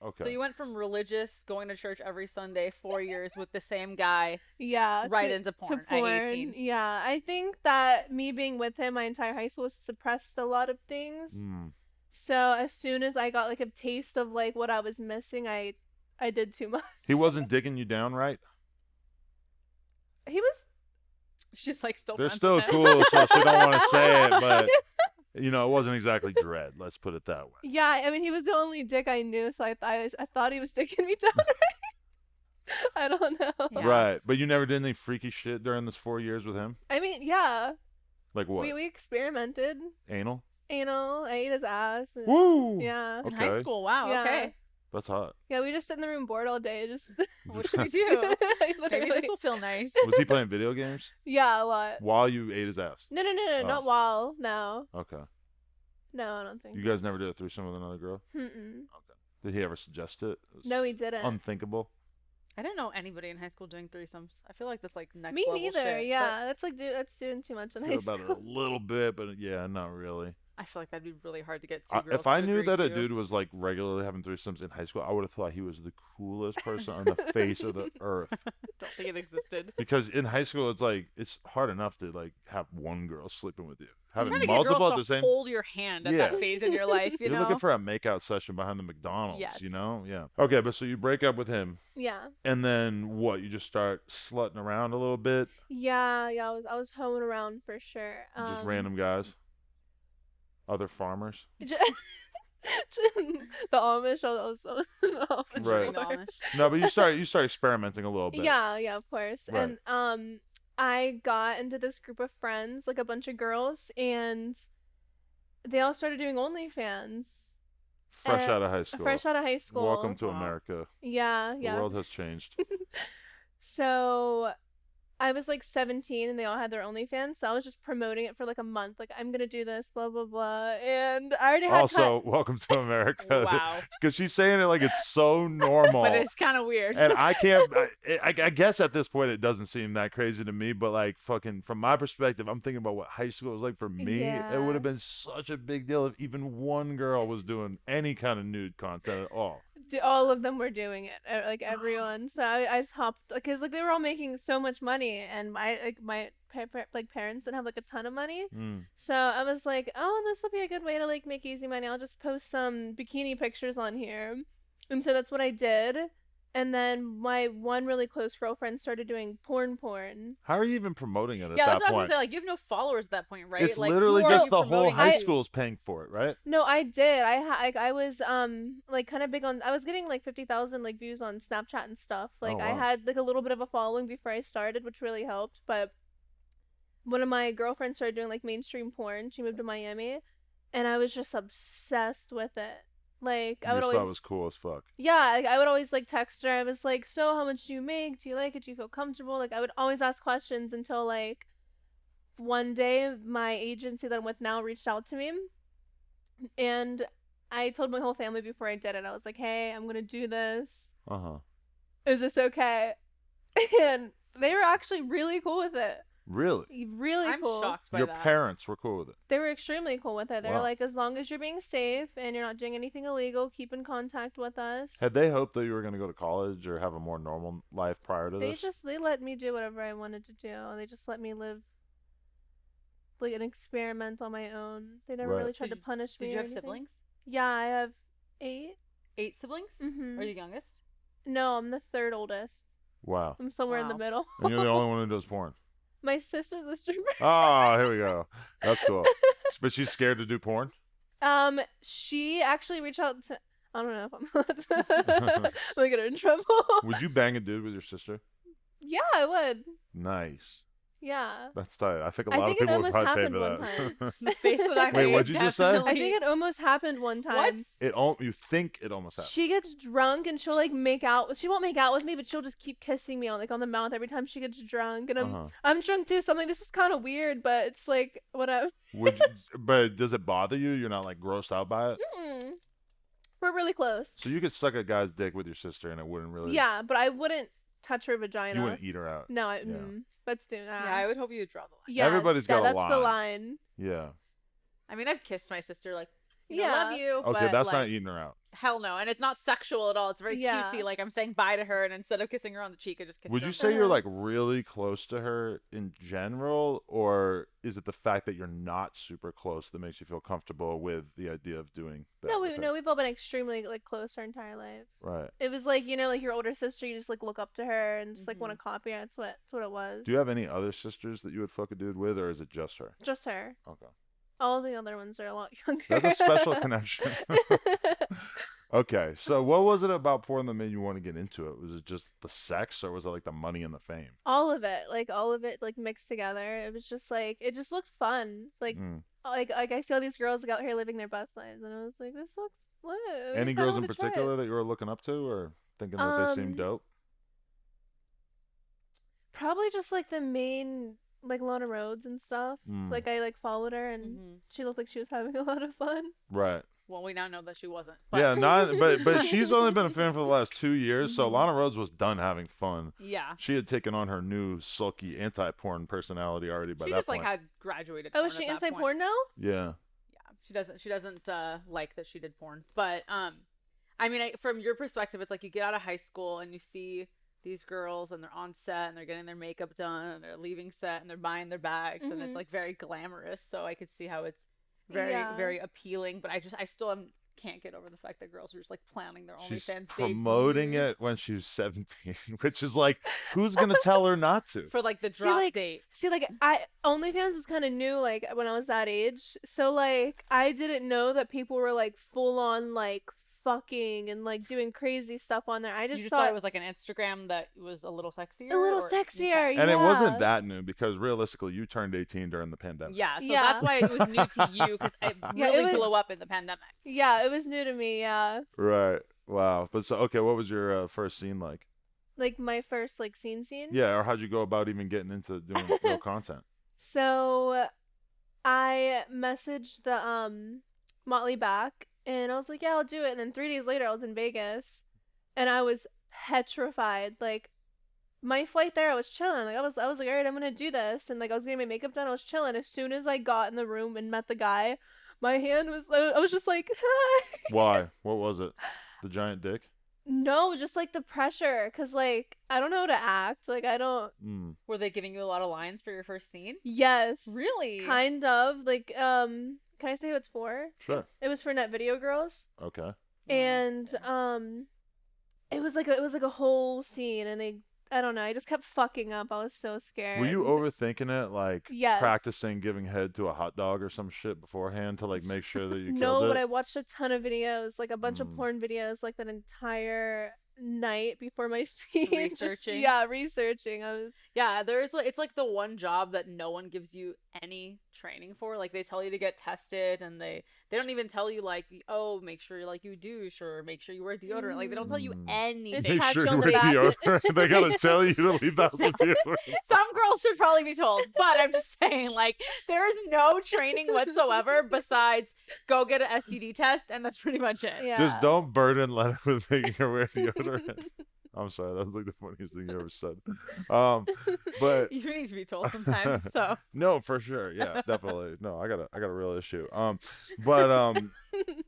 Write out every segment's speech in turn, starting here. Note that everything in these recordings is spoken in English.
Okay. So you went from religious, going to church every Sunday, 4 years with the same guy, Yeah, right into porn at 18. Yeah, I think that me being with him my entire high school suppressed a lot of things. So as soon as I got like a taste of like what I was missing, I did too much. He wasn't digging you down, right? He was. She's like still. They're friends still with him. cool, so she don't want to say it, but you know, it wasn't exactly dread. Let's put it that way. Yeah, I mean, he was the only dick I knew, so I thought he was dicking me down. I don't know. Yeah. Right, but you never did any freaky shit during this 4 years with him? I mean, yeah. Like what? We experimented. Anal? Anal. I ate his ass. And, Woo! yeah. In Okay. high school, wow, Yeah. okay. That's hot. Yeah, we just sit in the room bored all day. Just What should we do? Maybe literally. this will feel nice. Was he playing video games Yeah, a lot. while you ate his ass? No, Oh. not while. No. Okay. No, I don't think. You guys never did a threesome with another girl? Mm-mm. Okay. Did he ever suggest it? It was No, he didn't. unthinkable. I didn't know anybody in high school doing threesomes. I feel like that's like next Me level neither. shit, Yeah, that's like that's doing too much in high Did about school. a little bit, but yeah, not really. I feel like that'd be really hard to get two girls If I to knew agree that a to. dude was like regularly having threesomes in high school, I would have thought he was the coolest person on the face of the earth. Don't think it existed. Because in high school, it's like it's hard enough to like have one girl sleeping with you. I'm Having trying to get multiple girls at to the same. hold your hand at Yeah. that phase in your life. You You're know, looking for a makeout session behind the McDonald's. Yes. You know, yeah. Okay, but so you break up with him, Yeah. and then what? You just start slutting around a little bit, Yeah. I was hoeing around for sure. just random guys, other farmers. the Amish. I was the Amish. Right. the Amish. No, but you start experimenting a little bit. Yeah, of course. Right. And I got into this group of friends, like a bunch of girls, and they all started doing OnlyFans. Fresh out of high school. Fresh out of high school. Welcome to Wow. America. Yeah. The world has changed. So I was like 17 and they all had their OnlyFans, so I was just promoting it for like a month. Like, I'm gonna do this, blah blah blah. And I already had Also, welcome to America. Wow. Because she's saying it like it's so normal. But it's kind of weird. And I can't. I guess at this point it doesn't seem that crazy to me. But like fucking from my perspective, I'm thinking about what high school was like for me. Yeah. It would have been such a big deal if even one girl was doing any kind of nude content at all. all of them were doing it, like everyone. So I just hopped because like they were all making so much money, and my parents didn't have like a ton of money. So I was like, oh, this will be a good way to like make easy money. I'll just post some bikini pictures on here, and so that's what I did. And then my one really close girlfriend started doing porn. How are you even promoting it at yeah, that that's what I was point? gonna say. Like, you have no followers at that point, right? It's like, literally who are just you the whole promoting high it to? school's paying for it, right? No, I did. I was like kind of big on. I was getting like 50,000 like views on Snapchat and stuff. Like Oh, I wow. had like a little bit of a following before I started, which really helped. But one of my girlfriends started doing like mainstream porn. She moved to Miami, and I was just obsessed with it. Like I You would just always. thought it was cool as fuck. Yeah, like, I would always like text her. I was like, "So, how much do you make? Do you like it? Do you feel comfortable?" Like, I would always ask questions until like one day my agency that I'm with now reached out to me, and I told my whole family before I did it. I was like, "Hey, I'm gonna do this. Is this okay?" And they were actually really cool with it. Really? Really I'm cool. shocked by Your that. parents were cool with it. They were extremely cool with it. They were Wow. like, as long as you're being safe and you're not doing anything illegal, keep in contact with us. Had they hoped that you were going to go to college or have a more normal life prior to this? They let me do whatever I wanted to do. They just let me live like an experiment on my own. They never Right. really tried to punish me. Did you or have anything. siblings? Yeah, I have 8. 8 siblings? Mm-hmm. Are you the youngest? No, I'm the third oldest. Wow. I'm somewhere in the Wow. middle. And you're the only one who does porn. My sister's a stripper. Oh, here we go. That's cool. But she's scared to do porn? She actually reached out to. I don't know if I'm gonna get her in trouble. Would you bang a dude with your sister? Yeah, I would. Nice. Yeah. That's tight. I think a I lot think of it people would almost probably pay happened for one that. The face that I Wait, made, what'd you just say? definitely- I think it almost happened one time. What? You think it almost happened. She gets drunk and she'll like make out. She won't make out with me, but she'll just keep kissing me on the mouth every time she gets drunk. And I'm drunk too, so I'm like, this is kind of weird, but it's like whatever. But does it bother you? You're not like grossed out by it? Mm-mm. We're really close. So you could suck a guy's dick with your sister and it wouldn't really. Yeah, but I wouldn't touch her vagina. You wouldn't eat her out. No, Yeah. let's do that. Yeah, I would hope you would draw the line. Yeah, Everybody's got a that's the line. line. Yeah. I mean, I've kissed my sister like You know, I love you. Okay, but, that's like, not eating her out. hell no. And it's not sexual at all. It's very Yeah. cutesy. Like, I'm saying bye to her, and instead of kissing her on the cheek, I just kissed Would her. you on the say you're Uh-huh. like really close to her in general, or is it the fact that you're not super close that makes you feel comfortable with the idea of doing that? No, with her? we've all been extremely like close our entire life. Right. It was like, you know, like your older sister, you just like look up to her and just like want Mhm. to copy her. That's what it was. Do you have any other sisters that you would fuck a dude with, or is it just her? Just her. Okay. All the other ones are a lot younger. That's a special connection. Okay, so what was it about porn that made you want to get into it? Was it just the sex, or was it like the money and the fame? All of it, like mixed together. It was just like it just looked fun. Mm. Like I see all these girls out here living their best lives, and I was like, this looks lit. I Any kinda girls in wanna try it. particular that you were looking up to, or thinking that they seemed dope? Probably just like the main like Lana Rhodes and stuff. Mm. Like I like followed her and Mhm. she looked like she was having a lot of fun. Right. Well, we now know that she wasn't. Yeah, but she's only been a fan for the last 2 years, so Mhm. Lana Rhodes was done having fun. Yeah. She had taken on her new sulky anti-porn personality already by She that just point. like had graduated. Oh, porn is she at that point. anti-porn now? Yeah. Yeah, she doesn't like that she did porn. But I mean, from your perspective, it's like you get out of high school and you see these girls and they're on set and they're getting their makeup done and they're leaving set and they're buying their bags and it's Mhm. like very glamorous. So I could see how it's very Yeah. very appealing. But I still can't get over the fact that girls are just like planning their She's OnlyFans promoting debuts it when she's 17, which is like, who's going to tell her not to? for like the drop like, date. See, like I OnlyFans was kind of new, like when I was that age. So like I didn't know that people were like full on like fucking and like doing crazy stuff on there. I You just just thought thought it was like an Instagram that was a little sexier. a little or- sexier. Okay. And it yeah. wasn't that new because realistically, you turned 18 during the pandemic. Yeah, so Yeah. that's why it was new to you because it Yeah, it really was- blew up in the pandemic. Yeah, it was new to me. Yeah, Right. Wow. But so, okay, what was your first scene like? like my first like scene. Yeah, or how'd you go about even getting into doing real content? So I messaged the Motley back and I was like, yeah, I'll do it. And then 3 days later I was in Vegas and I was petrified. Like my flight there, I was chilling. Like I was like, all right, I'm gonna do this. And like I was getting my makeup done, I was chilling. As soon as I got in the room and met the guy, my hand was I was just like, hi. Why? What was it? The giant dick? No, just like the pressure. Cause like I don't know how to act. Like I don't Mm. Were they giving you a lot of lines for your first scene? Yes. Really? Kind of. Like can I say who it's for? Sure. It was for Net Video Girls. Okay. And it was like a whole scene and I don't know, I just kept fucking up. I was so scared. Were you overthinking it, like Yes. practicing giving head to a hot dog or some shit beforehand to like make sure that you No, killed but it? I watched a ton of videos, like a bunch of Mm. porn videos, like that entire night before my scene. Just- Researching? yeah, researching. I was Yeah, it's like the one job that no one gives you any training for. Like they tell you to get tested and they don't even tell you like, oh, make sure like you douche or make sure you wear deodorant. Like they don't tell you Mm. anything. Make pat sure you you on the wear back. deodorant. They gotta tell you to leave the house with deodorant. Some girls should probably be told, but I'm just saying, like, there is no training whatsoever besides go get an STD test, and that's pretty much it. yeah. Just don't burden Lena with making her wear deodorant. I'm sorry, that was like the funniest thing you ever said. But You need to be told sometimes. So no, for sure, yeah, definitely. No, I got a real issue. But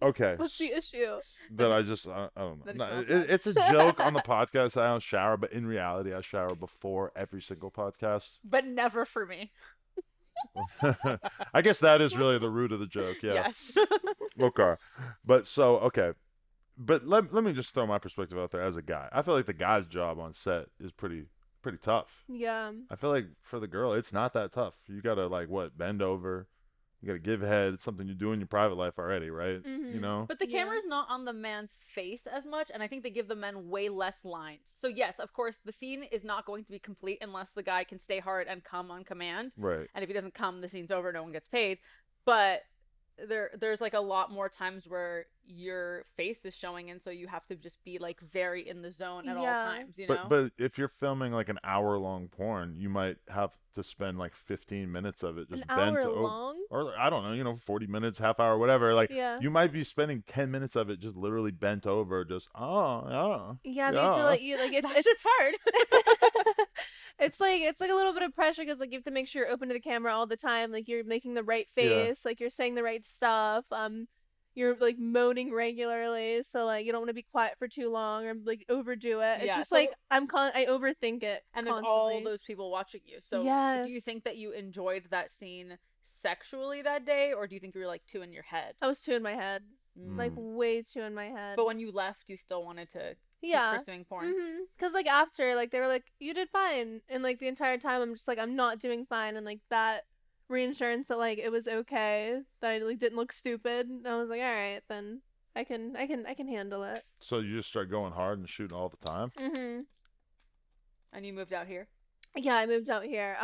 okay, What's the issue? that I just I don't That know. he No, smells bad. it's a joke on the podcast. I don't shower, but in reality, I shower before every single podcast. but never for me. I guess that is really the root of the joke. Yeah. Yes. Okay. But so, okay. But let me just throw my perspective out there as a guy. I feel like the guy's job on set is pretty tough. Yeah. I feel like for the girl, it's not that tough. You got to like bend over. You got to give head. It's something you do in your private life already, right? You Mhm. know? But the Yeah. camera's not on the man's face as much, and I think they give the men way less lines. So yes, of course, the scene is not going to be complete unless the guy can stay hard and come on command. Right. And if he doesn't come, the scene's over, no one gets paid. But there's like a lot more times where your face is showing, and so you have to just be like very in the zone at all Yeah. times, you know? But if you're filming like an hour-long porn, you might have to spend like 15 minutes of it just An bent hour over. long? Or I don't know, 40 minutes, half hour, whatever. Like Yeah. you might be spending 10 minutes of it just literally bent over, just Yeah, but you Yeah. feel like you like That's just hard. it's like a little bit of pressure because like you have to make sure you're open to the camera all the time, like you're making the right face, like you're saying the right stuff. you're like moaning regularly, so like you don't want to be quiet for too long or like overdo it. It's Yeah, just so- like I overthink it. And there's constantly. all those people watching you. So Yes. do you think that you enjoyed that scene sexually that day, or do you think you were like too in your head? I was too in my head, like Mm. way too in my head. But when you left, you still wanted to keep yeah, pursuing porn. Cause like after, like they were like, you did fine, and like the entire time I'm just like, I'm not doing fine, and like that reinsurance that like it was okay, that I like didn't look stupid. And I was like, all right, then I can handle it. So you just start going hard and shooting all the time? And you moved out here. Yeah, I moved out here.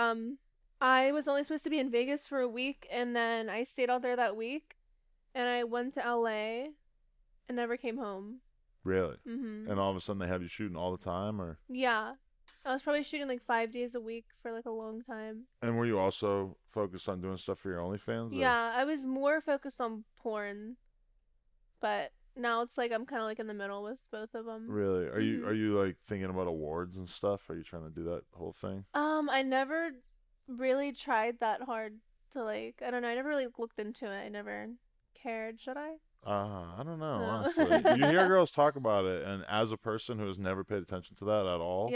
I was only supposed to be in Vegas for a week, and then I stayed out there that week, and I went to LA, and never came home. Really? And all of a sudden they have you shooting all the time, or? Yeah, I was probably shooting like 5 days a week for like a long time. And were you also focused on doing stuff for your OnlyFans? Or? Yeah, I was more focused on porn, but now it's like I'm kind of like in the middle with both of them. Really? Are you like thinking about awards and stuff? Are you trying to do that whole thing? I never really tried that hard to like, I don't know, I never really looked into it. I never cared. Should I? I don't know, No. honestly. You hear girls talk about it, and as a person who has never paid attention to that at all, Yeah,